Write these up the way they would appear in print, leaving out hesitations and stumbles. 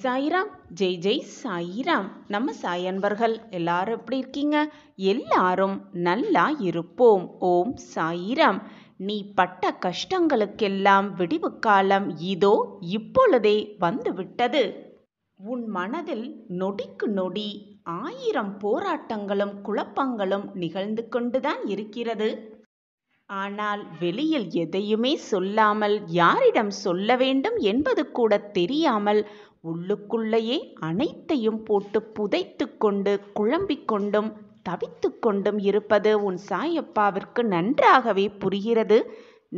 சாய்ராம். ஜெய் ஜெய் சாய்ராம். நம்ம சாய் அன்பர்கள் எல்லாரும் எப்படி இருக்கீங்க? எல்லாரும் நல்லா இருப்போம். ஓம் சாய்ராம். நீ பட்ட கஷ்டங்களுக்கெல்லாம் விடிவு காலம் இதோ இப்பொழுதே வந்து விட்டது. உன் மனதில் நொடிக்கு நொடி 1000 போராட்டங்களும் குழப்பங்களும் நிகழ்ந்து கொண்டுதான் இருக்கிறது. ஆனால் வெளியில் எதையுமே சொல்லாமல், யாரிடம் சொல்ல வேண்டும் என்பது கூட தெரியாமல் உள்ளுக்குள்ளேயே அனைத்தையும் போட்டு புதைத்து கொண்டு குழம்பிக் கொண்டும் தவித்து கொண்டும் இருப்பது உன் சாயப்பாவிற்கு நன்றாகவே புரிகிறது.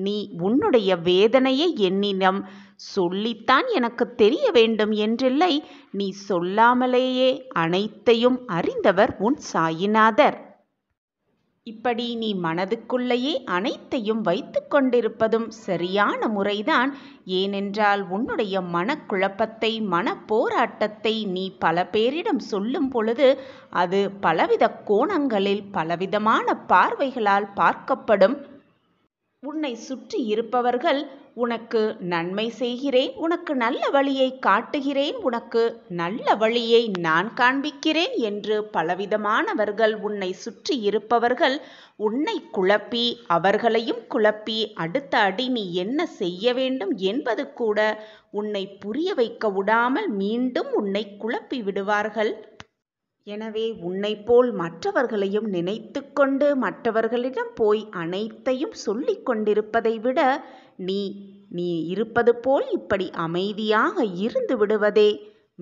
நீ உன்னுடைய வேதனையை என்னிடம் சொல்லித்தான் எனக்கு தெரிய வேண்டும் என்றில்லை. நீ சொல்லாமலேயே அனைத்தையும் அறிந்தவர் உன் சாயிநாதர். இப்படி நீ மனதுக்குள்ளேயே அனைத்தையும் வைத்து கொண்டிருப்பதும் சரியான முறைதான். ஏனென்றால் உன்னுடைய மனக்குழப்பத்தை, மன போராட்டத்தை நீ பல பேரிடம் சொல்லும் பொழுது அது பலவித கோணங்களில் பலவிதமான பார்வைகளால் பார்க்கப்படும். உன்னை சுற்றி இருப்பவர்கள் உனக்கு நன்மை செய்கிறேன், உனக்கு நல்ல வழியை காட்டுகிறேன், உனக்கு நல்ல வழியை நான் காண்பிக்கிறேன் என்று பலவிதமானவர்கள் உன்னை சுற்றி இருப்பவர்கள் உன்னை குழப்பி அவர்களையும் குழப்பி அடுத்த அடி நீ என்ன செய்ய வேண்டும் என்பது கூட உன்னை புரிய வைக்க விடாமல் மீண்டும் உன்னை குழப்பி விடுவார்கள். எனவே உன்னை போல் மற்றவர்களையும் நினைத்து கொண்டு மற்றவர்களிடம் போய் அனைத்தையும் சொல்லி கொண்டிருப்பதை விட நீ இருப்பது போல் இப்படி அமைதியாக இருந்து விடுவதே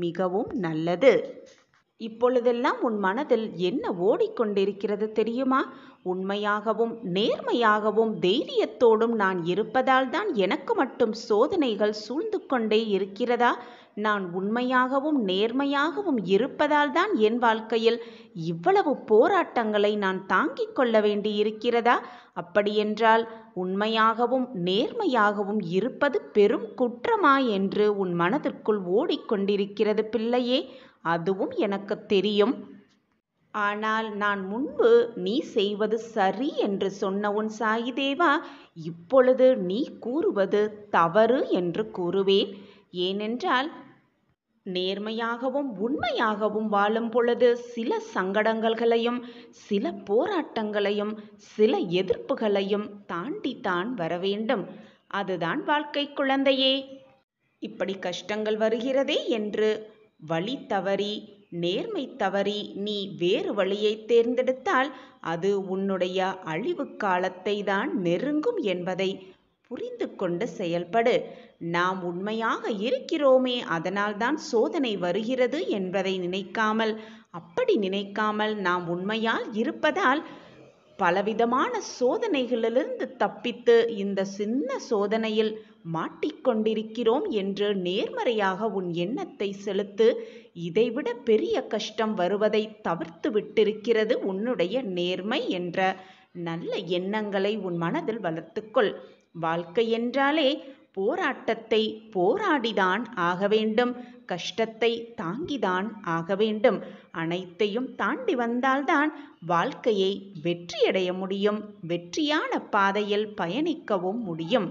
மிகவும் நல்லது. இப்பொழுதெல்லாம் உன் மனதில் என்ன ஓடிக்கொண்டிருக்கிறது தெரியுமா? உண்மையாகவும் நேர்மையாகவும் தைரியத்தோடும் நான் இருப்பதால் தான் எனக்கு மட்டும் சோதனைகள் சூழ்ந்து கொண்டே இருக்கிறதா? நான் உண்மையாகவும் நேர்மையாகவும் இருப்பதால் தான் என் வாழ்க்கையில் இவ்வளவு போராட்டங்களை நான் தாங்கிக் கொள்ள வேண்டி இருக்கிறதா? அப்படியென்றால் உண்மையாகவும் நேர்மையாகவும் இருப்பது பெரும் குற்றமா என்று உன் மனதிற்குள் ஓடிக்கொண்டிருக்கிறது பிள்ளையே. அதுவும் எனக்கு தெரியும். ஆனால் நான் முன்பு நீ செய்வது சரி என்று சொன்ன உன் சாயிதேவா இப்பொழுது நீ கூறுவது தவறு என்று கூறுவேன். ஏனென்றால் நேர்மையாகவும் உண்மையாகவும் வாழும் பொழுது சில சங்கடங்களையும் சில போராட்டங்களையும் சில எதிர்ப்புகளையும் தாண்டித்தான் வர வேண்டும். அதுதான் வாழ்க்கை குழந்தையே. இப்படி கஷ்டங்கள் வருகிறதே என்று வழி தவறி நேர்மை தவறி நீ வேறு வழியை தேர்ந்தெடுத்தால் அது உன்னுடைய அழிவு காலத்தை தான் நெருங்கும் என்பதை புரிந்து கொண்டு செயல்படு. நாம் உண்மையாக இருக்கிறோமே அதனால்தான் சோதனை வருகிறது என்பதை நினைக்காமல், அப்படி நினைக்காமல் நாம் உண்மையால் இருப்பதால் பலவிதமான சோதனைகளிலிருந்து தப்பித்து இந்த சின்ன சோதனையில் மாட்டிக்கொண்டிருக்கிறோம் என்று நேர்மறையாக உன் எண்ணத்தை செலுத்து. இதைவிட பெரிய கஷ்டம் வருவதை தவிர்த்து விட்டிருக்கிறது உன்னுடைய நேர்மை என்ற நல்ல எண்ணங்களை உன் மனதில் வளர்த்துக்கொள். வாழ்க்கை என்றாலே போராட்டத்தை போராடிதான் ஆக வேண்டும், கஷ்டத்தை தாங்கிதான் ஆக வேண்டும். அனைத்தையும் தாண்டி வந்தால்தான் வாழ்க்கையை வெற்றியடைய முடியும், வெற்றியான பாதையில் பயணிக்கவும் முடியும்.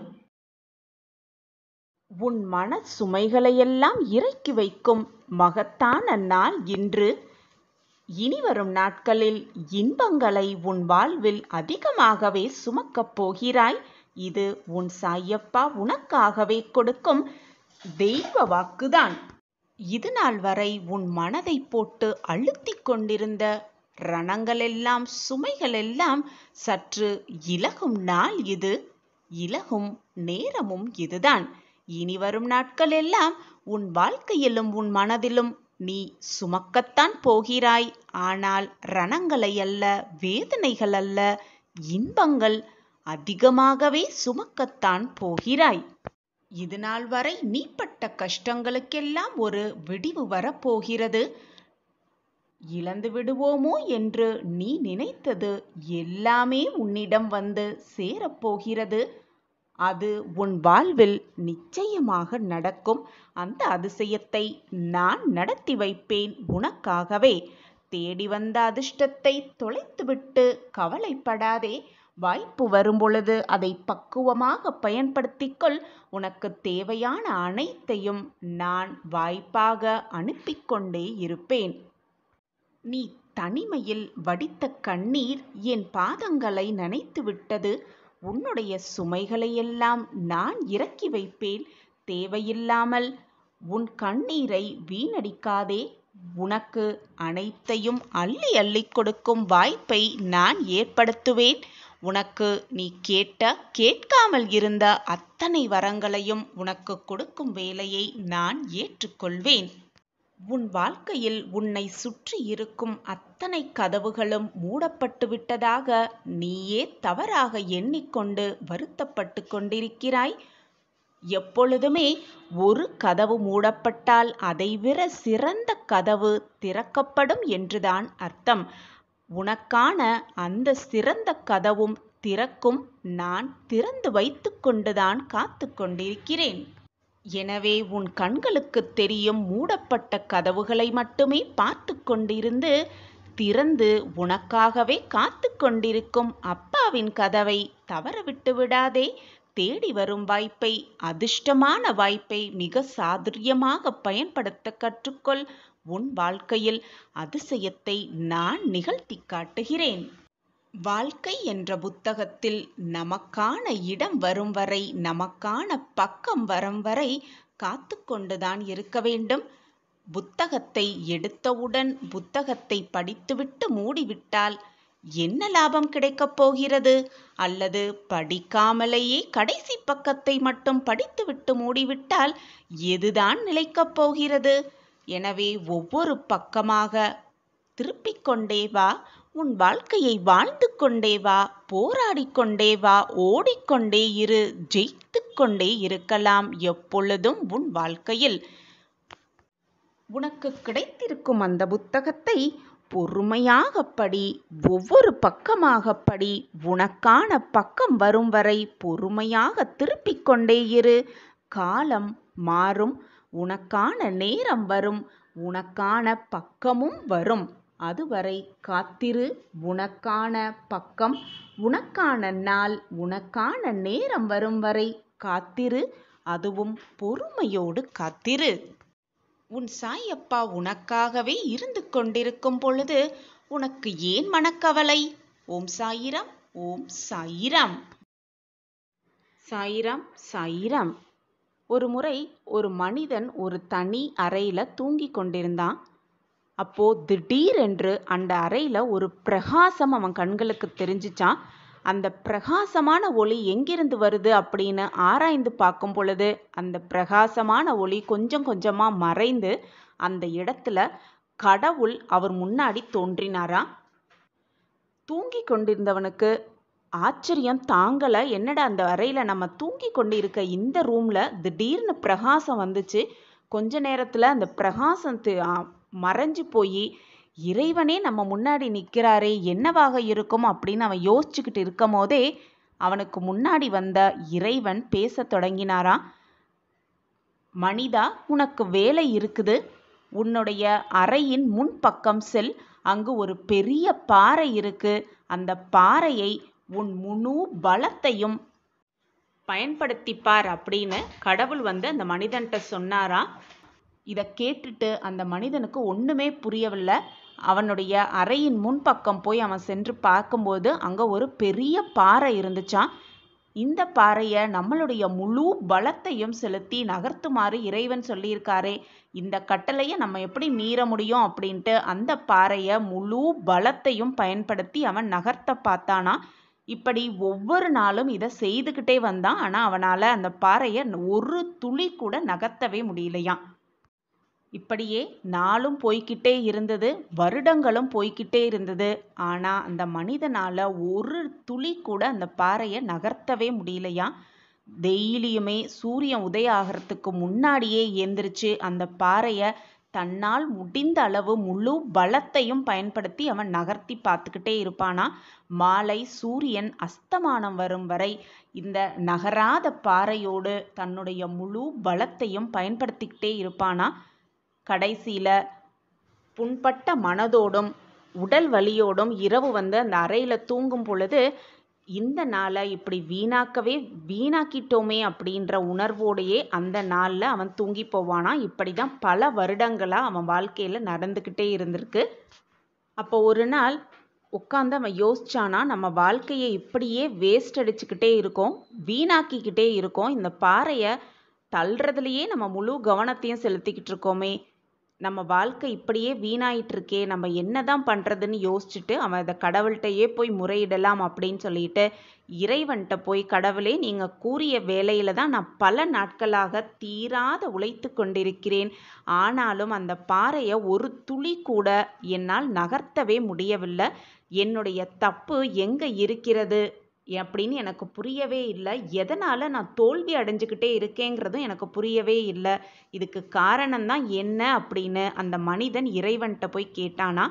உன் மன சுமைகளையெல்லாம் இறக்கி வைக்கும் மகத்தான நாள் இன்று. இனிவரும் நாட்களில் இன்பங்களை உன் வாழ்வில் அதிகமாகவே சுமக்கப் போகிறாய். இது உன் சாயப்பா உனக்காகவே கொடுக்கும் தெய்வ வாக்குதான். இது நாள் வரை உன் மனதை போட்டு அழுத்தி கொண்டிருந்த ரணங்களெல்லாம் சுமைகளெல்லாம் சற்று இலகும் நாள் இது. இலகும் நேரமும் இதுதான். இனி வரும் நாட்கள் எல்லாம் உன் வாழ்க்கையிலும் உன் மனதிலும் நீ சுமக்கத்தான் போகிறாய். ஆனால் ரணங்களை அல்ல, வேதனைகள் அல்ல, இன்பங்கள் அதிகமாகவே சுமக்கத்தான் போகிறாய். இது நாள் வரை நீ பட்ட கஷ்டங்களுக்கெல்லாம் ஒரு விடிவு வரப்போகிறது. இழந்து விடுவோமோ என்று நீ நினைத்தது எல்லாமே உன்னிடம் வந்து சேரப்போகிறது. அது உன் வாழ்வில் நிச்சயமாக நடக்கும். அந்த அதிசயத்தை நான் நடத்தி வைப்பேன் உனக்காகவே. தேடி வந்த அதிர்ஷ்டத்தை தொலைத்துவிட்டு கவலைப்படாதே. வாய்ப்பு வரும்பொழுது அதை பக்குவமாக பயன்படுத்திக்கொள். உனக்கு தேவையான அனைத்தையும் நான் வாய்ப்பாக அனுப்பிக்கொண்டே இருப்பேன். நீ தனிமையில் வடித்த கண்ணீர் என் பாதங்களை நனைத்து விட்டது. உன்னுடைய சுமைகளையெல்லாம் நான் இறக்கி வைப்பேன். தேவையில்லாமல் உன் கண்ணீரை வீணடிக்காதே. உனக்கு அனைத்தையும் அள்ளி அள்ளி கொடுக்கும் வாய்ப்பை நான் ஏற்படுத்துவேன். உனக்கு நீ கேட்காமல் இருந்த அத்தனை வரங்களையும் உனக்கு கொடுக்கும் வேலையை நான் ஏற்றுக்கொள்வேன். உன் வாழ்க்கையில் உன்னை சுற்றி இருக்கும் அத்தனை கதவுகளும் மூடப்பட்டு விட்டதாக நீயே தவறாக எண்ணிக்கொண்டு வருத்தப்பட்டு கொண்டிருக்கிறாய். எப்பொழுதுமே ஒரு கதவு மூடப்பட்டால் அதைவிட சிறந்த கதவு திறக்கப்படும் என்றுதான் அர்த்தம். உனக்கான அந்த சிறந்த கதவும் திறக்கும். நான் திறந்து வைத்து கொண்டுதான் காத்து கொண்டிருக்கிறேன். எனவே உன் கண்களுக்கு தெரியும் மூடப்பட்ட கதவுகளை மட்டுமே பார்த்து கொண்டிருந்து திறந்து உனக்காகவே காத்து கொண்டிருக்கும் அப்பாவின் கதவை தவற விட்டு விடாதே. தேடி வரும் வாய்ப்பை, அதிர்ஷ்டமான வாய்ப்பை மிக சாதுரியமாக பயன்படுத்த கற்றுக்கொள். உன் வாழ்க்கையில் அதிசயத்தை நான் நிகழ்த்தி காட்டுகிறேன். வாழ்க்கை என்ற புத்தகத்தில் நமக்கான இடம் வரும் வரை, நமக்கான பக்கம் வரும் வரை காத்து கொண்டுதான் இருக்க வேண்டும். புத்தகத்தை எடுத்தவுடன் புத்தகத்தை படித்துவிட்டு மூடிவிட்டால் என்ன லாபம் கிடைக்கப் போகிறது? அல்லது படிக்காமலேயே கடைசி பக்கத்தை மட்டும் படித்துவிட்டு மூடிவிட்டால் எதுதான் நிலைக்கப் போகிறது? எனவே ஒவ்வொரு பக்கமாக திருப்பிக் கொண்டே வா. உன் வாழ்க்கையை வாழ்ந்து கொண்டே வா. போராடிக்கொண்டே வா. ஓடிக்கொண்டே இரு. ஜெயித்து கொண்டே இருக்கலாம் எப்பொழுதும் உன் வாழ்க்கையில். உனக்கு கிடைத்திருக்கும் அந்த புத்தகத்தை பொறுமையாக படி. ஒவ்வொரு பக்கமாக படி. உனக்கான பக்கம் வரும் வரை பொறுமையாக திருப்பிக் கொண்டே இரு. காலம் மாறும். உனக்கான நேரம் வரும். உனக்கான பக்கமும் வரும். அதுவரை காத்திரு. உனக்கான பக்கம், உனக்கான நாள், உனக்கான நேரம் வரும் வரை காத்திரு. அதுவும் பொறுமையோடு காத்திரு. உன் சாயப்பா உனக்காகவே இருந்து கொண்டிருக்கும் பொழுது உனக்கு ஏன் மனக்கவலை? ஓம் சாயிராம். ஓம் சாயிராம். சாயிராம் சாயிராம். ஒரு முறை ஒரு மனிதன் ஒரு தனி அறையில் தூங்கி கொண்டிருந்தான். அப்போ திடீரென்று அந்த அறையில் ஒரு பிரகாசம் அவன் கண்களுக்கு தெரிஞ்சிச்சான். அந்த பிரகாசமான ஒளி எங்கிருந்து வருது அப்படின்னு ஆராய்ந்து பார்க்கும் பொழுது அந்த பிரகாசமான ஒளி கொஞ்சம் கொஞ்சமாக மறைந்து அந்த இடத்துல கடவுள் அவர் முன்னாடி தோன்றினாராம். தூங்கி கொண்டிருந்தவனுக்கு ஆச்சரியம் தாங்கலை. என்னடா அந்த அறையில் நம்ம தூங்கி கொண்டு இருக்க இந்த ரூமில் திடீர்னு பிரகாசம் வந்துச்சு. கொஞ்ச நேரத்தில் அந்த பிரகாசம் மறைஞ்சு போய் இறைவனே நம்ம முன்னாடி நிற்கிறாரே, என்னவாக இருக்கும் அப்படின்னு அவன் யோசிச்சுக்கிட்டு இருக்கும் போதே அவனுக்கு முன்னாடி வந்த இறைவன் பேச தொடங்கினாராம். மனிதா, உனக்கு வேலை இருக்குது. உன்னுடைய அறையின் முன்பக்கம் செல். அங்கு ஒரு பெரிய பாறை இருக்கு. அந்த பாறையை உன் முழு பலத்தையும் பயன்படுத்திப்பார் அப்படின்னு கடவுள் அந்த மனிதன்கிட்ட சொன்னாராம். இதை கேட்டுட்டு அந்த மனிதனுக்கு ஒன்றுமே புரியவில்லை. அவனுடைய அறையின் முன்பக்கம் போய் அவன் சென்று பார்க்கும்போது அங்கே ஒரு பெரிய பாறை இருந்துச்சான். இந்த பாறையை நம்மளுடைய முழு பலத்தையும் செலுத்தி நகர்த்துமாறு இறைவன் சொல்லியிருக்காரே, இந்த கட்டளையை நம்ம எப்படி மீற முடியும் அப்படின்ட்டு அந்த பாறையை முழு பலத்தையும் பயன்படுத்தி அவன் நகர்த்த பார்த்தானா. இப்படி ஒவ்வொரு நாளும் இதை செய்துக்கிட்டே வந்தான். ஆனால் அவனால் அந்த பாறையை ஒரு துளி கூட நகர்த்தவே முடியலையாம். இப்படியே நாளும் போய்கிட்டே இருந்தது, வருடங்களும் போய்கிட்டே இருந்தது. ஆனால் அந்த மனிதனால் ஒரு துளி கூட அந்த பாறையை நகர்த்தவே முடியலையா. டெய்லியுமே சூரியன் உதயம் ஆகிறதுக்கு முன்னாடியே எழுந்திரிச்சு அந்த பாறையை தன்னால் முடிந்த அளவு முழு பலத்தையும் பயன்படுத்தி அவன் நகர்த்தி பார்த்துக்கிட்டே இருப்பானா. மாலை சூரியன் அஸ்தமானம் வரும் வரை இந்த நகராத பாறையோடு தன்னுடைய முழு பலத்தையும் பயன்படுத்திக்கிட்டே இருப்பானா. கடைசியில் புண்பட்ட மனதோடும் உடல் வலியோடும் இரவு அந்த அறையில் தூங்கும் பொழுது இந்த நாளை இப்படி வீணாக்கிட்டோமே அப்படின்ற உணர்வோடையே அந்த நாளில் அவன் தூங்கி போவானா. இப்படி தான் பல வருடங்களாக அவன் வாழ்க்கையில் நடந்துக்கிட்டே இருந்திருக்கு. அப்போ ஒரு நாள் உட்காந்து அவன் யோசிச்சானா, நம்ம வாழ்க்கையை இப்படியே வேஸ்ட் அடிச்சுக்கிட்டே இருக்கோம், வீணாக்கிக்கிட்டே இருக்கோம், இந்த பாறையை தள்ளுறதுலையே நம்ம முழு கவனத்தையும் செலுத்திக்கிட்டு இருக்கோமே, நம்ம வாழ்க்கை இப்படியே வீணாயிட்டு இருக்கே, நம்ம என்னதான் பண்ணுறதுன்னு யோசிச்சுட்டு அவன் இதை கடவுள்கிட்டையே போய் முறையிடலாம் அப்படின்னு சொல்லிட்டு இறைவன்கிட்ட போய், கடவுளே நீங்கள் கூறிய வேலையில தான் நான் பல நாட்களாக தீராத உழைத்து கொண்டிருக்கிறேன், ஆனாலும் அந்த பாறையை ஒரு துளி கூட என்னால் நகர்த்தவே முடியவில்லை, என்னுடைய தப்பு எங்கே இருக்கிறது அப்படின்னு எனக்கு புரியவே இல்லை, எதனால் நான் தோல்வி அடைஞ்சுக்கிட்டே இருக்கேங்கிறதும் எனக்கு புரியவே இல்லை, இதுக்கு காரணம்தான் என்ன அப்படின்னு அந்த மனிதன் இறைவன்கிட்ட போய் கேட்டானா.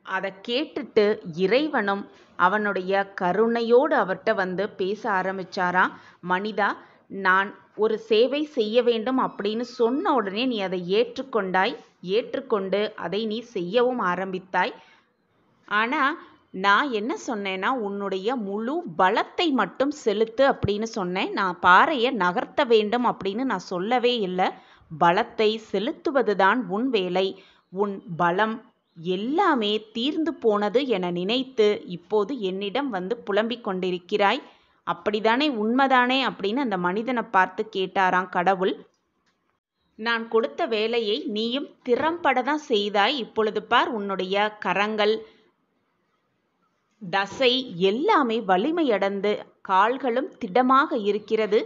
அதை கேட்டுட்டு இறைவனும் அவனுடைய கருணையோடு அவர்கிட்ட வந்து பேச ஆரம்பிச்சாராம். மனிதா, நான் ஒரு சேவை செய்ய வேண்டும் அப்படின்னு சொன்ன உடனே நீ அதை ஏற்றுக்கொண்டு அதை நீ செய்யவும் ஆரம்பித்தாய். ஆனால் நான் என்ன சொன்னேன்னா, உன்னுடைய முழு பலத்தை மட்டும் செலுத்து அப்படின்னு சொன்னேன். நான் பாறையை நகர்த்த வேண்டும் அப்படின்னு நான் சொல்லவே இல்லை. பலத்தை செலுத்துவது தான் உன் வேலை. உன் பலம் எல்லாமே தீர்ந்து போனது என நினைத்து இப்போது என்னிடம் வந்து புலம்பிக் கொண்டிருக்கிறாய். அப்படிதானே, உண்மைதானே அப்படின்னு அந்த மனிதனை பார்த்து கேட்டாராம் கடவுள். நான் கொடுத்த வேலையை நீயும் திறம்பட தான் செய்தாய். இப்பொழுது பார், உன்னுடைய கரங்கள், தசை எல்லாமே வலிமையடைந்து கால்களும் திடமாக இருக்கிறது.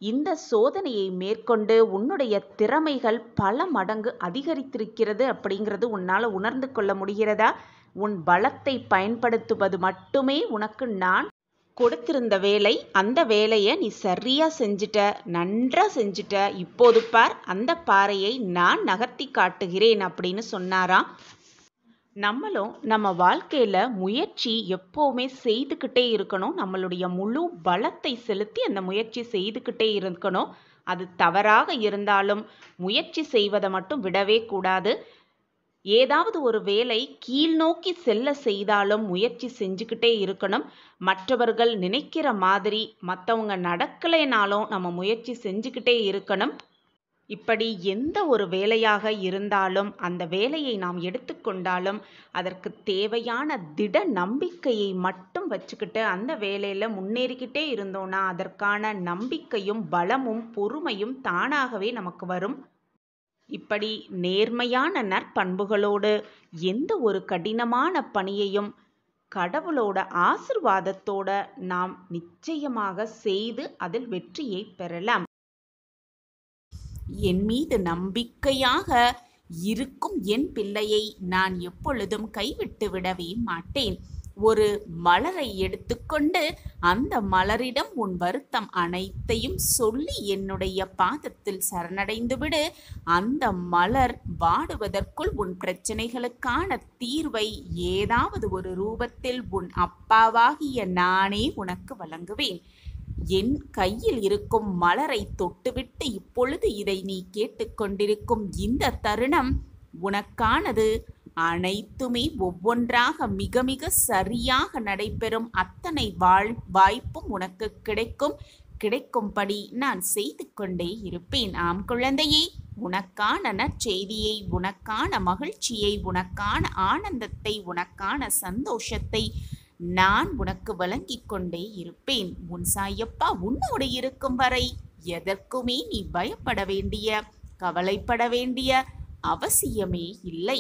இந்த சோதனையை மேற்கொண்டு உன்னுடைய திறமைகள் பல மடங்கு அதிகரித்திருக்கிறது அப்படிங்கிறது உன்னால் உணர்ந்து கொள்ள முடிகிறதா? உன் பலத்தை பயன்படுத்துவது மட்டுமே உனக்கு நான் கொடுத்திருந்த வேலை. அந்த வேலையை நீ சரியாக செஞ்சிட்ட, நன்றாக செஞ்சிட்ட. இப்போது பார், அந்த பாறையை நான் நகர்த்தி காட்டுகிறேன் அப்படின்னு சொன்னாராம். நம்மளும் நம்ம வாழ்க்கையில் முயற்சி எப்போவுமே செய்துக்கிட்டே இருக்கணும். நம்மளுடைய முழு பலத்தை செலுத்தி அந்த முயற்சி செய்துக்கிட்டே இருக்கணும். அது தவறாக இருந்தாலும் முயற்சி செய்வதை மட்டும் விடவே கூடாது. ஏதாவது ஒரு வேலை கீழ் நோக்கி செல்ல செய்தாலும் முயற்சி செஞ்சுக்கிட்டே இருக்கணும். மற்றவர்கள் நினைக்கிற மாதிரி மற்றவங்க நடக்கலைனாலும் நம்ம முயற்சி செஞ்சுக்கிட்டே இருக்கணும். இப்படி எந்த ஒரு வேலையாக இருந்தாலும் அந்த வேலையை நாம் எடுத்துக்கொண்டாலும் அதற்கு தேவையான திட நம்பிக்கையை மட்டும் வச்சுக்கிட்டு அந்த வேலையில் முன்னேறிக்கிட்டே இருந்தோன்னா அதற்கான நம்பிக்கையும் பலமும் பொறுமையும் தானாகவே நமக்கு வரும். இப்படி நேர்மையான நற்பண்புகளோடு எந்த ஒரு கடினமான பணியையும் கடவுளோட ஆசிர்வாதத்தோட நாம் நிச்சயமாக செய்து அதில் வெற்றியை பெறலாம். என் மீது நம்பிக்கையாக இருக்கும் என் பிள்ளையை நான் எப்பொழுதும் கைவிட்டு விடவே மாட்டேன். ஒரு மலரை எடுத்துக்கொண்டு அந்த மலரிடம் உன் வருத்தம் அனைத்தையும் சொல்லி என்னுடைய பாதத்தில் சரணடைந்து விடு. அந்த மலர் வாடுவதற்குள் உன் பிரச்சனைகளுக்கான தீர்வை ஏதாவது ஒரு ரூபத்தில் உன் அப்பாவாகிய நானே உனக்கு வழங்குவேன். என் கையில் இருக்கும் மலரை தொட்டுவிட்டு இப்பொழுது இதை நீ கேட்டுக்கொண்டிருக்கும் இந்த தருணம் உனக்கானது. அனைத்துமே ஒவ்வொன்றாக மிக மிக சரியாக நடைபெறும். அத்தனை வாய்ப்பும் உனக்கு கிடைக்கும்படி நான் செய்து கொண்டே இருப்பேன். ஆம் குழந்தையே, உனக்கான நற்செய்தியை, உனக்கான மகிழ்ச்சியை, உனக்கான ஆனந்தத்தை, உனக்கான சந்தோஷத்தை நான் உனக்கு வழங்கிக் கொண்டே இருப்பேன். உன் சாயப்பா உன்னோடு இருக்கும் வரை எதற்குமே நீ பயப்பட வேண்டிய, கவலைப்பட வேண்டிய அவசியமே இல்லை.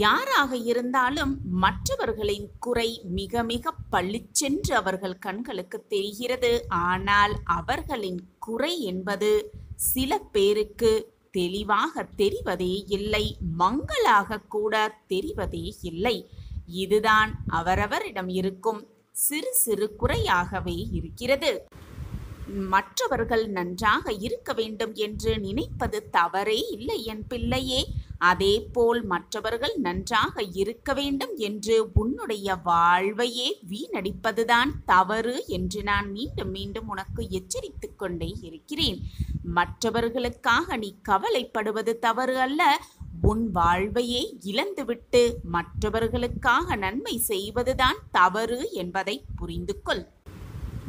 யாராக இருந்தாலும் மற்றவர்களின் குறை மிக மிக பளிச்சென்று அவர்கள் கண்களுக்கு தெரிகிறது. ஆனால் அவர்களின் குறை என்பது சில பேருக்கு தெளிவாக தெரிவதே இல்லை, மங்களாக கூட தெரிவதே இல்லை. இதுதான் அவரவரிடம் இருக்கும் சிறு சிறு குறையாகவே இருக்கிறது. மற்றவர்கள் நன்றாக இருக்க வேண்டும் என்று நினைப்பது தவறே இல்லை என் பிள்ளையே. அதே போல் மற்றவர்கள் நன்றாக இருக்க வேண்டும் என்று உன்னுடைய வாழ்வையே வீணடிப்பதுதான் தவறு என்று நான் மீண்டும் மீண்டும் உனக்கு எச்சரித்து கொண்டே இருக்கிறேன். மற்றவர்களுக்காக நீ கவலைப்படுவது தவறு அல்ல. உன் வாழ்வையே இழந்துவிட்டு மற்றவர்களுக்காக நன்மை செய்வதுதான் தவறு என்பதை புரிந்து கொள்.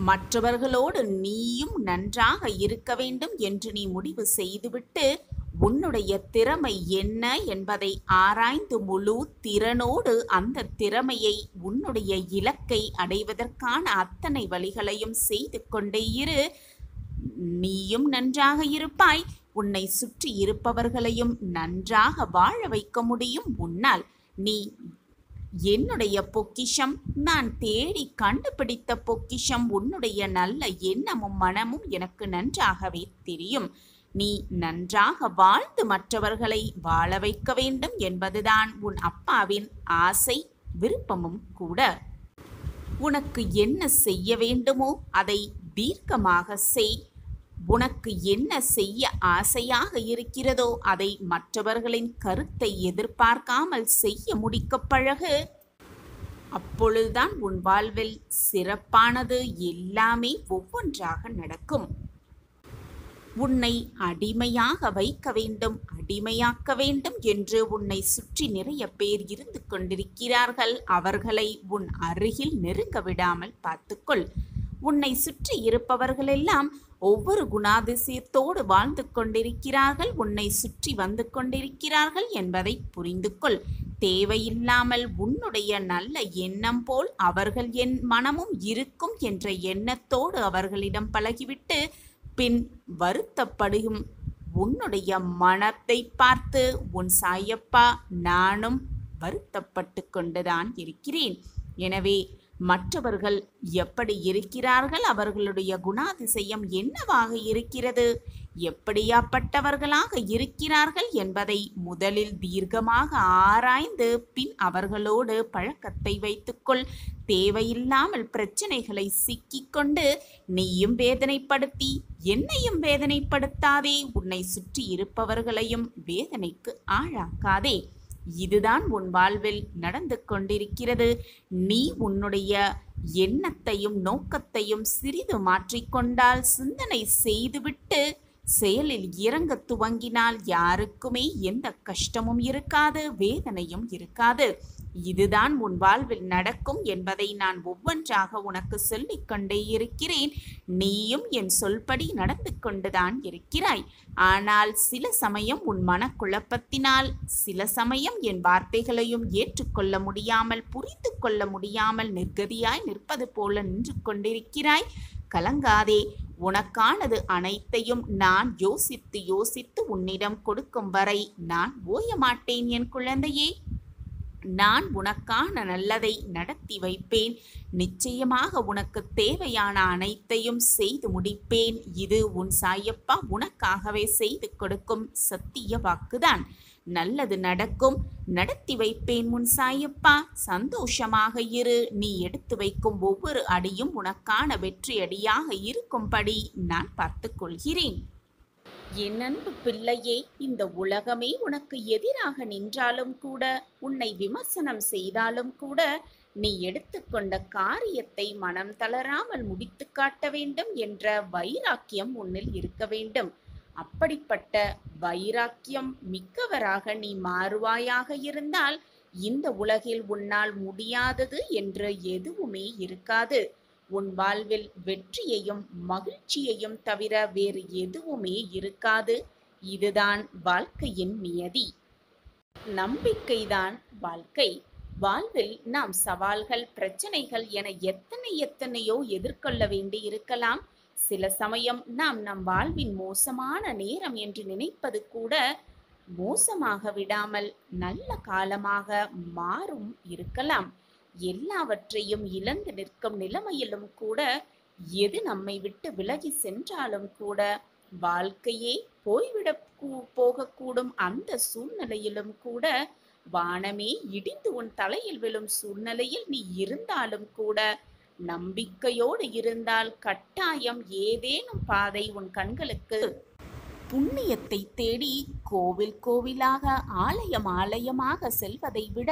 மற்றவர்களோடு நீயும் நன்றாக இருக்க வேண்டும் என்று நீ முடிவு செய்துவிட்டு உன்னுடைய திறமை என்ன என்பதை ஆராய்ந்து முழு திறனோடு அந்த திறமையை உன்னுடைய இலக்கை அடைவதற்கான அத்தனை வழிகளையும் செய்து கொண்டே இரு. நீயும் நன்றாக இருப்பாய், உன்னை சுற்றி இருப்பவர்களையும் நன்றாக வாழ வைக்க முடியும் உன்னால். நீ என்னுடைய பொக்கிஷம், நான் தேடி கண்டுபிடித்த பொக்கிஷம். உன்னுடைய நல்ல எண்ணமும் மனமும் எனக்கு நன்றாகவே தெரியும். நீ நன்றாக வாழ்ந்து மற்றவர்களை வாழ வைக்க வேண்டும் என்பதுதான் உன் அப்பாவின் ஆசை, விருப்பமும் கூட. உனக்கு என்ன செய்ய வேண்டுமோ அதை தீர்க்கமாக செய். உனக்கு என்ன செய்ய ஆசையாக இருக்கிறதோ அதை மற்றவர்களின் கருத்தை எதிர்பார்க்காமல் செய்ய முடிக்க பழகு. அப்பொழுதுதான் உன் வாழ்வில் சிறப்பானது எல்லாமே ஒவ்வொன்றாக நடக்கும். உன்னை அடிமையாக வைக்க வேண்டும், அடிமையாக்க வேண்டும் என்று உன்னை சுற்றி நிறைய பேர் இருந்து கொண்டிருக்கிறார்கள். அவர்களை உன் அருகில் நெருங்க விடாமல் பார்த்துக்கொள். உன்னை சுற்றி இருப்பவர்களெல்லாம் ஒவ்வொரு குணாதிசயத்தோடு வாழ்ந்து கொண்டிருக்கிறார்கள், உன்னை சுற்றி வந்து கொண்டிருக்கிறார்கள் என்பதை புரிந்து கொள். தேவையில்லாமல் உன்னுடைய நல்ல எண்ணம் போல் அவர்கள் என் மனமும் இருக்கும் என்ற எண்ணத்தோடு அவர்களிடம் பழகிவிட்டு பின் வருத்தப்படும் உன்னுடைய மனத்தை பார்த்து உன் சாயப்பா நானும் வருத்தப்பட்டு கொண்டுதான் இருக்கிறேன். எனவே மற்றவர்கள் எப்படி இருக்கிறார்கள், அவர்களுடைய குணாதிசயம் என்னவாக இருக்கிறது, எப்படியாப்பட்டவர்களாக இருக்கிறார்கள் என்பதை முதலில் தீர்க்கமாக ஆராய்ந்து பின் அவர்களோடு பழக்கத்தை வைத்துக்கொள். தேவையில்லாமல் பிரச்சனைகளை சிக்கிக்கொண்டு நீயும் வேதனைப்படுத்தி என்னையும் வேதனைப்படுத்தாதே, உன்னை சுற்றி இருப்பவர்களையும் வேதனைக்கு ஆளாக்காதே. இதுதான் உன் வாழ்வில் நடந்து கொண்டிருக்கிறது. நீ உன்னுடைய எண்ணத்தையும் நோக்கத்தையும் சிறிது மாற்றிக்கொண்டால், சிந்தனை செய்துவிட்டு செயலில் இறங்க துவங்கினால் யாருக்குமே எந்த கஷ்டமும் இருக்காது, வேதனையும் இருக்காது. இதுதான் உன் வாழ்வில் நடக்கும் என்பதை நான் ஒவ்வொன்றாக உனக்கு சொல்லிக் கொண்டே இருக்கிறேன். நீயும் என் சொல்படி நடந்து கொண்டுதான் இருக்கிறாய். ஆனால் சில சமயம் உன் மனக்குழப்பத்தினால், சில சமயம் என் வார்த்தைகளையும் ஏற்றுக்கொள்ள முடியாமல், புரிந்து கொள்ள முடியாமல் நிர்கதியாய் நிற்பது போல நின்று கொண்டிருக்கிறாய். கலங்காதே. உனக்கானது அனைத்தையும் நான் யோசித்து யோசித்து உன்னிடம் கொடுக்கும் வரை நான் ஓய மாட்டேன் என் குழந்தையே. நான் உனக்கான நல்லதை நடத்தி வைப்பேன். நிச்சயமாக உனக்கு தேவையான அனைத்தையும் செய்து முடிப்பேன். இது உன் சாயப்பா உனக்காகவே செய்து கொடுக்கும் சத்திய வாக்குதான். நல்லது நடக்கும், நடத்தி வைப்பேன் உன் சாயப்பா. சந்தோஷமாக இரு. நீ எடுத்து வைக்கும் ஒவ்வொரு அடியும் உனக்கான வெற்றி அடியாக இருக்கும்படி நான் பார்த்து கொள்கிறேன். என் அன்பு பிள்ளையே, இந்த உலகமே உனக்கு எதிராக நின்றாலும் கூட, உன்னை விமர்சனம் செய்தாலும் கூட, நீ எடுத்துக்கொண்ட காரியத்தை மனம் தளராமல் முடித்து காட்ட வேண்டும் என்ற வைராக்கியம் உன்னில் இருக்க வேண்டும். அப்படிப்பட்ட வைராக்கியம் மிக்கவராக நீ மாறுவாயாக இருந்தால் இந்த உலகில் உன்னால் முடியாதது என்று எதுவுமே இருக்காது. உன் வாழ்வில் வெற்றியையும் மகிழ்ச்சியையும் தவிர வேறு எதுவுமே இருக்காது. இதுதான் வாழ்க்கையின் நியதி. நம்பிக்கைதான் வாழ்க்கை. வாழ்வில் நாம் சவால்கள், பிரச்சனைகள் என எத்தனையோ எதிர்கொள்ள வேண்டி இருக்கலாம். சில சமயம் நாம் நம் வாழ்வின் மோசமான நேரம் என்று நினைப்பது கூட மோசமாக விடாமல் நல்ல காலமாக மாறும் இருக்கலாம். எல்லாவற்றையும் இழந்து நிற்கும் நிலைமையிலும் கூட, எது நம்மை விட்டு விலகி சென்றாலும் கூட, வாழ்க்கையே போய்விட போகக்கூடும் அந்த சூழ்நிலையிலும் கூட, வானமே இடிந்து உன் தலையில் விழும் சூழ்நிலையில் நீ இருந்தாலும் கூட, நம்பிக்கையோடு இருந்தால் கட்டாயம் ஏதேனும் பாதை உன் கண்களுக்கு. புண்ணியத்தை தேடி கோவில் கோவிலாக, ஆலயம் ஆலயமாக செல்வதை விட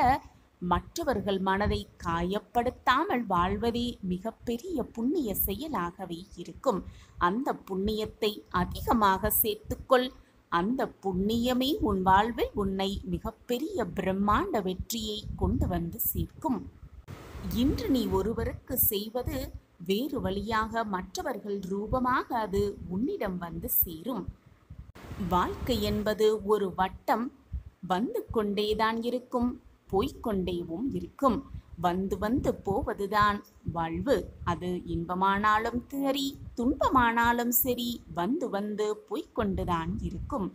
மற்றவர்கள் மனதை காயப்படுத்தாமல் வாழ்வதே மிகப்பெரிய புண்ணிய செயலாகவே இருக்கும். அந்த புண்ணியத்தை அதிகமாக சேர்த்துக்கொள். அந்த புண்ணியமே உன் வாழ்வில் உன்னை மிகப்பெரிய பிரம்மாண்ட வெற்றியை கொண்டு வந்து சேர்க்கும். இன்று நீ ஒருவருக்கு செய்வது வேறு வழியாக மற்றவர்கள் ரூபமாக அது உன்னிடம் வந்து சேரும். வாழ்க்கை என்பது ஒரு வட்டம். வந்து கொண்டேதான் இருக்கும், போய்கொண்டேவும் இருக்கும். வந்து வந்து போவதுதான் வாழ்வு. அது இன்பமானாலும் சரி, துன்பமானாலும் சரி, வந்து வந்து போய்கொண்டுதான் இருக்கும்.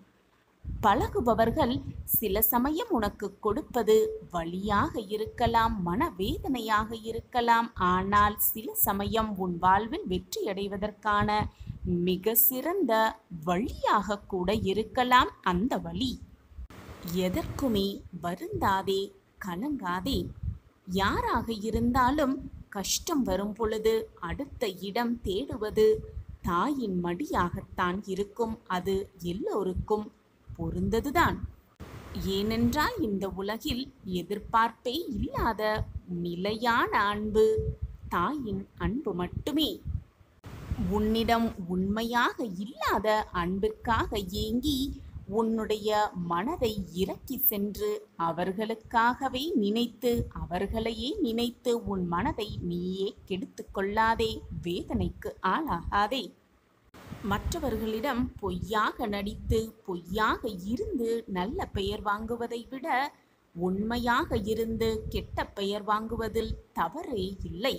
பழகுபவர்கள் சில சமயம் உனக்கு கொடுப்பது வலியாக இருக்கலாம், மனவேதனையாக இருக்கலாம். ஆனால் சில சமயம் உன் வாழ்வில் வெற்றியடைவதற்கான மிக சிறந்த வழியாக கூட இருக்கலாம் அந்த வழி. எதற்குமே வருந்தாதே, கலங்காதே. யாராக இருந்தாலும் கஷ்டம் வரும் பொழுது அடுத்த இடம் தேடுவது தாயின் மடியாகத்தான் இருக்கும். அது எல்லோருக்கும் பொருந்ததுதான். ஏனென்றால் இந்த உலகில் எதிர்பார்ப்பே இல்லாத நிலையான அன்பு தாயின் அன்பு மட்டுமே. உன்னிடம் உண்மையாக இல்லாத அன்பிற்காக ஏங்கி உன்னுடைய மனதை இறக்கி சென்று அவர்களுக்காகவே நினைத்து அவர்களையே நினைத்து உன் மனதை நீயே கெடுத்து கொள்ளாதே, வேதனைக்கு ஆளாகாதே. மற்றவர்களிடம் பொய்யாக நடித்து பொய்யாக இருந்து நல்ல பெயர் வாங்குவதை விட உண்மையாக இருந்து கெட்ட பெயர் வாங்குவதில் தவறே இல்லை.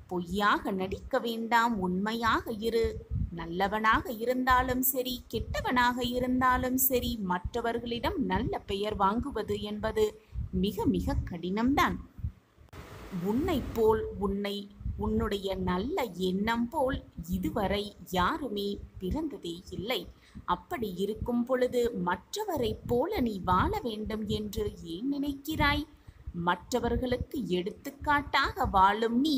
பொய்யாக நடிக்க வேண்டாம், உண்மையாக இரு. நல்லவனாக இருந்தாலும் சரி, கெட்டவனாக இருந்தாலும் சரி, மற்றவர்களிடம் நல்ல பெயர் வாங்குவது என்பது மிக மிக கடினம்தான். உன்னை போல் உன்னுடைய நல்ல எண்ணம் போல் இதுவரை யாருமே பிறந்ததே இல்லை. அப்படி இருக்கும் பொழுது மற்றவரை போல நீ வாழ வேண்டும் என்று ஏன் நினைக்கிறாய்? மற்றவர்களுக்கு எடுத்துக்காட்டாக வாழும் நீ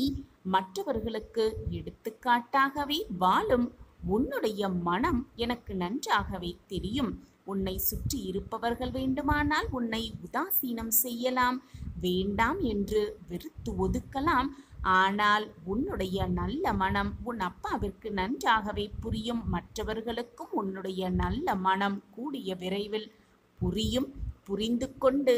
மற்றவர்களுக்கு எடுத்துக்காட்டாகவே வாழும் உன்னுடைய மனம் எனக்கு நன்றாகவே தெரியும். உன்னை சுற்றி இருப்பவர்கள் வேண்டுமானால் உன்னை உதாசீனம் செய்யலாம், வேண்டாம் என்று வெறுத்து ஒதுக்கலாம். ஆனால் உன்னுடைய நல்ல மனம் உன் அப்பாவிற்கு நன்றாகவே புரியும். மற்றவர்களுக்கும் உன்னுடைய நல்ல மனம் கூடிய விரைவில் புரியும். புரிந்து கொண்டு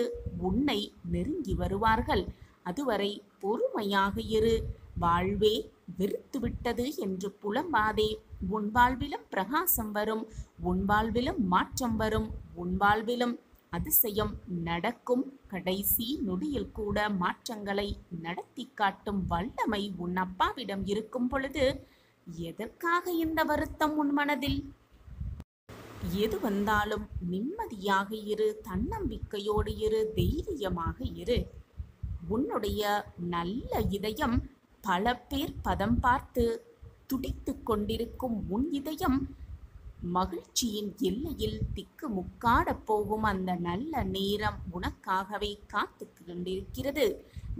உன்னை நெருங்கி வருவார்கள். அதுவரை பொறுமையாக இரு. வாழ்வே வெறுத்துவிட்டது என்று புலம்பாதே. உன் வாழ்விலும் பிரகாசம் வரும், உன் வாழ்விலும் மாற்றம் வரும், உன் வாழ்விலும் அதிசயம் நடக்கும். கடைசி நொடியில் கூட மாற்றங்களை நடத்தி காட்டும் வல்லமை உன் அப்பாவிடம் இருக்கும் பொழுது எதற்காக இந்த வருத்தம் உன் மனதில்? எது வந்தாலும் நிம்மதியாக இரு, தன்னம்பிக்கையோடு இரு, தைரியமாக இரு. உன்னுடைய நல்ல இதயம் பல பேர் பதம் பார்த்து துடித்து கொண்டிருக்கும் உன் இதயம் மகிழ்ச்சியின் எல்லையில் திக்கு முக்காட போகும் அந்த நல்ல நேரம் உனக்காகவே காத்து கொண்டிருக்கிறது.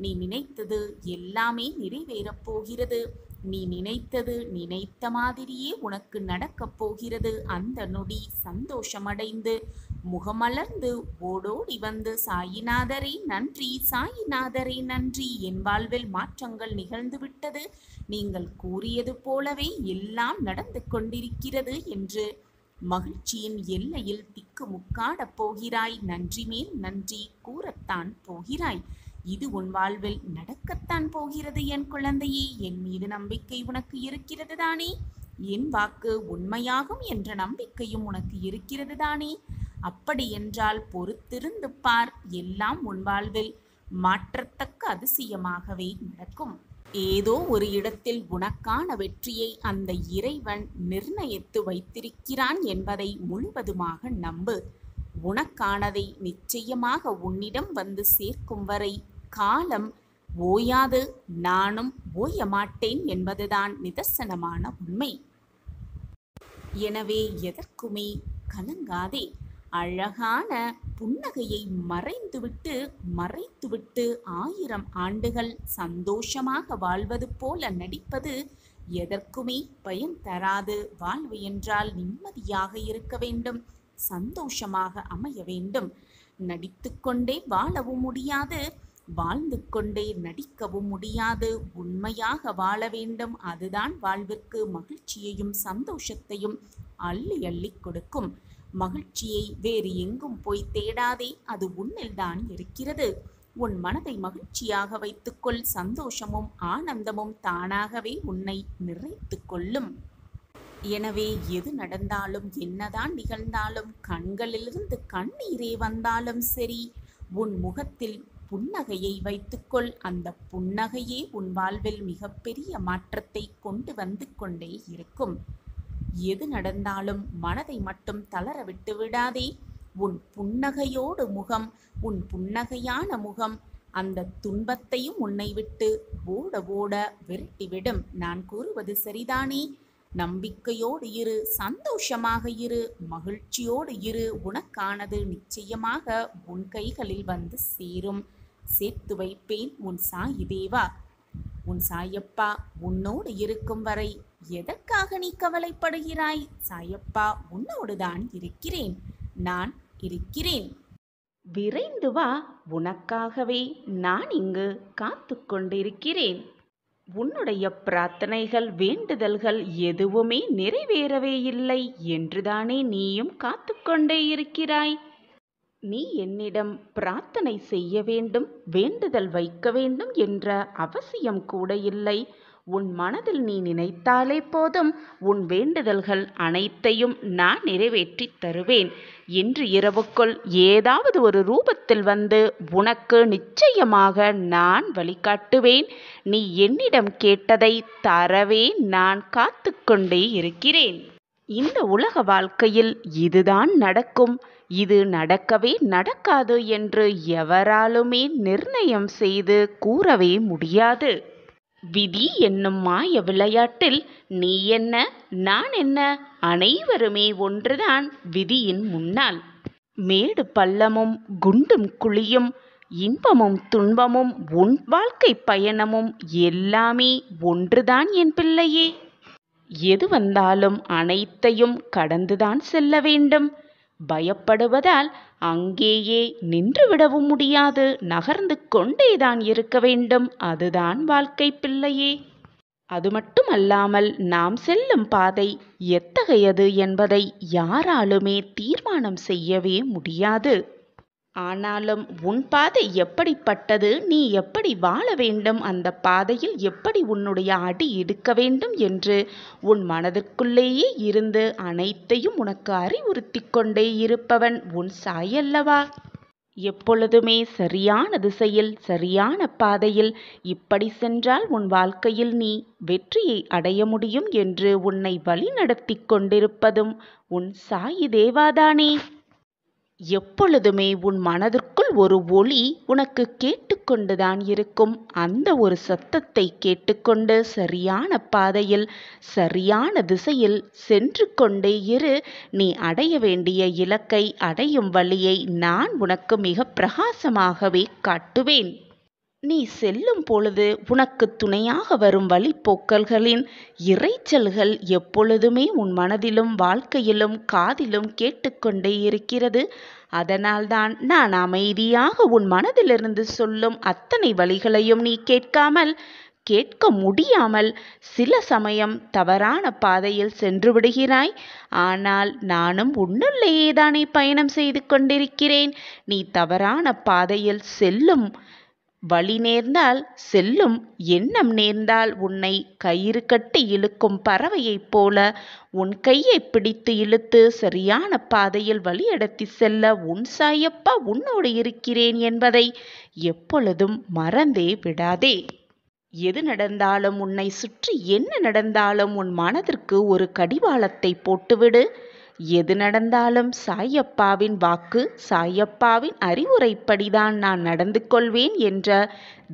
நீ நினைத்தது எல்லாமே நிறைவேறப் போகிறது. நீ நினைத்தது நினைத்த மாதிரியே உனக்கு நடக்கப் போகிறது. அந்த நொடி சந்தோஷமடைந்து முகமலர்ந்து ஓடோடி வந்து சாயிநாதரே நன்றி, சாயிநாதரே நன்றி, என் வாழ்வில் மாற்றங்கள் நிகழ்ந்துவிட்டது, நீங்கள் கூறியது போலவே எல்லாம் நடந்து கொண்டிருக்கிறது என்று மகிழ்ச்சியின் எல்லையில் திக்கு முக்காட போகிறாய். நன்றி மேல் நன்றி கூறத்தான் போகிறாய். இது உன் வாழ்வில் நடக்கத்தான் போகிறது என் குழந்தையே. என் மீது நம்பிக்கை உனக்கு இருக்கிறது தானே? என் வாக்கு உண்மையாகும் என்ற நம்பிக்கையும் உனக்கு இருக்கிறது தானே? அப்படி என்றால் பொறுத்திருந்து பார், எல்லாம் உன் வாழ்வில் மாற்றத்தக்க அதிசயமாகவே நடக்கும். ஏதோ ஒரு இடத்தில் உனக்கான வெற்றியை அந்த இறைவன் நிர்ணயித்து வைத்திருக்கிறான் என்பதை முழுவதுமாக நம்பு. உனக்கானதை நிச்சயமாக உன்னிடம் வந்து சேர்க்கும் வரை காலம் ஓயாது, நானும் ஓய மாட்டேன் என்பதுதான் நிதர்சனமான உண்மை. எனவே எதற்குமே கலங்காதே. அழகான புன்னகையை மறைத்துவிட்டு 1000 ஆண்டுகள் சந்தோஷமாக வாழ்வது போல நடிப்பது எதற்குமே பயன் தராது. வாழ்வு என்றால் நிம்மதியாக இருக்க வேண்டும், சந்தோஷமாக அமைய வேண்டும். நடித்துக்கொண்டே வாழவும் முடியாது, வாழ்ந்து கொண்டே நடிக்கவும் முடியாது. உண்மையாக வாழ வேண்டும். அதுதான் வாழ்விற்கு மகிழ்ச்சியையும் சந்தோஷத்தையும் அள்ளி அள்ளி கொடுக்கும். மகிழ்ச்சியை வேறு எங்கும் போய் தேடாதே, அது உன்னில்தான் இருக்கிறது. உன் மனதை மகிழ்ச்சியாக வைத்துக்கொள். சந்தோஷமும் ஆனந்தமும் தானாகவே உன்னை நிறைத்து கொள்ளும். எனவே எது நடந்தாலும் என்னதான் நிகழ்ந்தாலும் கண்களிலிருந்து கண்ணீரே வந்தாலும் சரி, உன் முகத்தில் புன்னகையை வைத்துக்கொள். அந்த புன்னகையே உன் வாழ்வில் மிகப்பெரிய மாற்றத்தை கொண்டு வந்து கொண்டே இருக்கும். எது நடந்தாலும் மனதை மட்டும் தளர விட்டு விடாதே. உன் புன்னகையோடு முகம், உன் புன்னகையான முகம் அந்த துன்பத்தையும் உன்னை விட்டு ஓட ஓட விரட்டிவிடும். நான் கூறுவது சரிதானே? நம்பிக்கையோடு இரு, சந்தோஷமாக இரு, மகிழ்ச்சியோடு இரு. உனக்கானது நிச்சயமாக உன் கைகளில் வந்து சேரும். சேர்த்து வைப்பேன் உன் சாயி தேவா. உன் சாயப்பா உன்னோடு இருக்கும் வரை எதற்காக நீ கவலைப்படுகிறாய்? சாயப்பா உன்னோடுதான் இருக்கிறேன், நான் இருக்கிறேன். விரைந்து வா, உனக்காகவே நான் இங்கு காத்து கொண்டிருக்கிறேன். உன்னுடைய பிரார்த்தனைகள், வேண்டுதல்கள் எதுவுமே நிறைவேறவே இல்லை என்றுதானே நீயும் காத்து கொண்டே இருக்கிறாய்? நீ என்னிடம் பிரார்த்தனை செய்ய வேண்டும், வேண்டுதல் வைக்க வேண்டும் என்ற அவசியம் கூட இல்லை. உன் மனதில் நீ நினைத்தாலே போதும், உன் வேண்டுதல்கள் அனைத்தையும் நான் நிறைவேற்றி தருவேன். இன்று இரவுக்குள் ஏதாவது ஒரு ரூபத்தில் வந்து உனக்கு நிச்சயமாக நான் வழிகாட்டுவேன். நீ என்னிடம் கேட்டதை தரவே நான் காத்து கொண்டே இருக்கிறேன். இந்த உலக வாழ்க்கையில் இதுதான் நடக்கும், இது நடக்கவே நடக்காது என்று எவராலுமே நிர்ணயம் செய்து கூறவே முடியாது. விதி என்னும் மாய விளையாட்டில் நீ என்ன, நான் என்ன, அனைவருமே ஒன்றுதான் விதியின் முன்னால். மேடு பள்ளமும் குண்டும் குழியும், இன்பமும் துன்பமும், உன் வாழ்க்கை பயணமும் எல்லாமே ஒன்றுதான் என் பிள்ளையே. எது வந்தாலும் அனைத்தையும் கடந்துதான் செல்ல வேண்டும். பயப்படுவதால் அங்கேயே நின்றுவிடவும் முடியாது, நகர்ந்து கொண்டேதான் இருக்க வேண்டும். அதுதான் வாழ்க்கை பிள்ளையே. அது மட்டுமல்லாமல் நாம் செல்லும் பாதை எத்தகையது என்பதை யாராலுமே தீர்மானம் செய்யவே முடியாது. ஆனாலும் உன் பாதை எப்படிப்பட்டது, நீ எப்படி வாழ வேண்டும், அந்த பாதையில் எப்படி உன்னுடைய அடி எடுக்க வேண்டும் என்று உன் மனதிற்குள்ளேயே இருந்து அனைத்தையும் உனக்கு அறிவுறுத்தி கொண்டே இருப்பவன் உன் சாயல்லவா? எப்பொழுதுமே சரியான திசையில், சரியான பாதையில் இப்படி சென்றால் உன் வாழ்க்கையில் நீ வெற்றியை அடைய முடியும் என்று உன்னை வழிநடத்தி கொண்டிருப்பதும் உன் சாயி தேவாதானே. எப்பொழுதுமே உன் மனதிற்குள் ஒரு ஒளி உனக்கு கேட்டுக்கொண்டுதான் இருக்கும். அந்த ஒரு சத்தத்தை கேட்டுக்கொண்டு சரியான பாதையில், சரியான திசையில் சென்று கொண்டே இரு. நீ அடைய வேண்டிய இலக்கை அடையும் வழியை நான் உனக்கு மிக பிரகாசமாகவே காட்டுவேன். நீ செல்லும் பொழுது உனக்கு துணையாக வரும் வழிப்போக்கல்களின் இரைச்சல்கள் எப்பொழுதுமே உன் மனதிலும் வாழ்க்கையிலும் காதிலும் கேட்டுக்கொண்டே இருக்கிறது. அதனால்தான் நான் அமைதியாக உன் மனதிலிருந்து சொல்லும் அத்தனை வழிகளையும் நீ கேட்க முடியாமல் சில சமயம் தவறான பாதையில் சென்று விடுகிறாய். ஆனால் நானும் உன்னுள்ளேயே தானே பயணம் செய்து கொண்டிருக்கிறேன். நீ தவறான பாதையில் செல்லும் வழி நேர்ந்தால், செல்லும் எண்ணம் நேர்ந்தால், உன்னை கயிறு கட்டி இழுக்கும் பறவையைப் போல உன் கையை பிடித்து இழுத்து சரியான பாதையில் வழிநடத்தி செல்ல உன் சாயப்பா உன்னோடு இருக்கிறேன் என்பதை எப்பொழுதும் மறந்தே விடாதே. எது நடந்தாலும், உன்னை சுற்றி என்ன நடந்தாலும் உன் மனதிற்கு ஒரு கடிவாளத்தை போட்டுவிடு. எது நடந்தாலும் சாயப்பாவின் வாக்கு, சாயப்பாவின் அறிவுரைப்படிதான் நான் நடந்து கொள்வேன் என்ற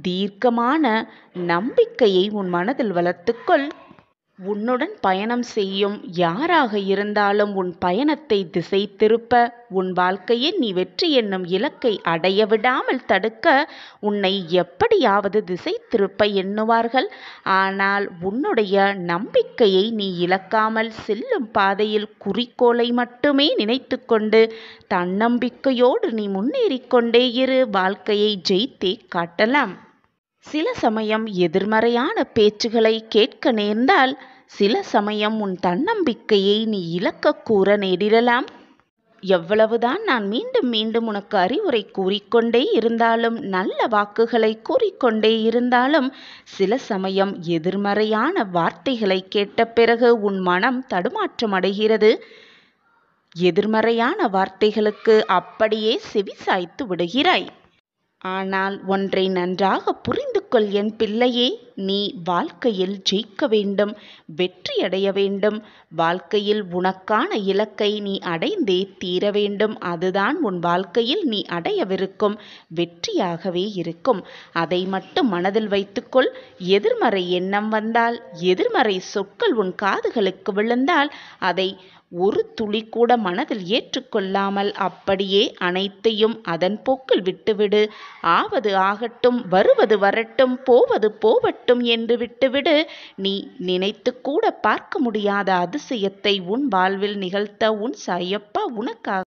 தீர்க்கமான நம்பிக்கையை உன் மனதில் வளர்த்துக்கொள். உன்னுடன் பயணம் செய்யும் யாராக இருந்தாலும் உன் பயணத்தை திசை திருப்ப, உன் வாழ்க்கையில் நீ வெற்றி என்னும் இலக்கை அடைய விடாமல் தடுக்க உன்னை எப்படியாவது திசை திருப்ப எண்ணுவார்கள். ஆனால் உன்னுடைய நம்பிக்கையை நீ இழக்காமல் செல்லும் பாதையில் குறிக்கோளை மட்டுமே நினைத்து கொண்டு தன்னம்பிக்கையோடு நீ முன்னேறிக்கொண்டே இரு. வாழ்க்கையை ஜெயித்தே காட்டலாம். சில சமயம் எதிர்மறையான பேச்சுகளை கேட்க நேர்ந்தால், சில சமயம் உன் தன்னம்பிக்கையை நீ இழக்க கூற நேரிடலாம். எவ்வளவுதான் நான் மீண்டும் மீண்டும் உனக்கு அறிவுரை கூறிக்கொண்டே இருந்தாலும், நல்ல வாக்குகளை கூறிக்கொண்டே இருந்தாலும், சில சமயம் எதிர்மறையான வார்த்தைகளை கேட்ட பிறகு உன் மனம் தடுமாற்றம் அடைகிறது. எதிர்மறையான வார்த்தைகளுக்கு அப்படியே செவி சாய்த்து விடுகிறாய். ஆனால் ஒன்றை நன்றாக புரிந்து கொள் என் பிள்ளையே, நீ வாழ்க்கையில் ஜெயிக்க வேண்டும், வெற்றியடைய வேண்டும். வாழ்க்கையில் உனக்கான இலக்கை நீ அடைந்தே தீர வேண்டும். அதுதான் உன் வாழ்க்கையில் நீ அடையவிருக்கும் வெற்றியாகவே இருக்கும். அதை மட்டும் மனதில் வைத்துக்கொள். எதிர்மறை எண்ணம் வந்தால், எதிர்மறை சொற்கள் உன் காதுகளுக்கு விழுந்தால், அதை ஒரு துளி கூட மனதில் ஏற்றுக்கொள்ளாமல் அப்படியே அனைத்தையும் அதன் போக்கில் விட்டுவிடு. ஆவது ஆகட்டும், வருவது வரட்டும், போவது போவட்டும் என்று விட்டுவிடு. நீ நினைத்து கூட பார்க்க முடியாத அதிசயத்தை உன் வாழ்வில் நிகழ்த்த உன் சாயப்பா உனக்காக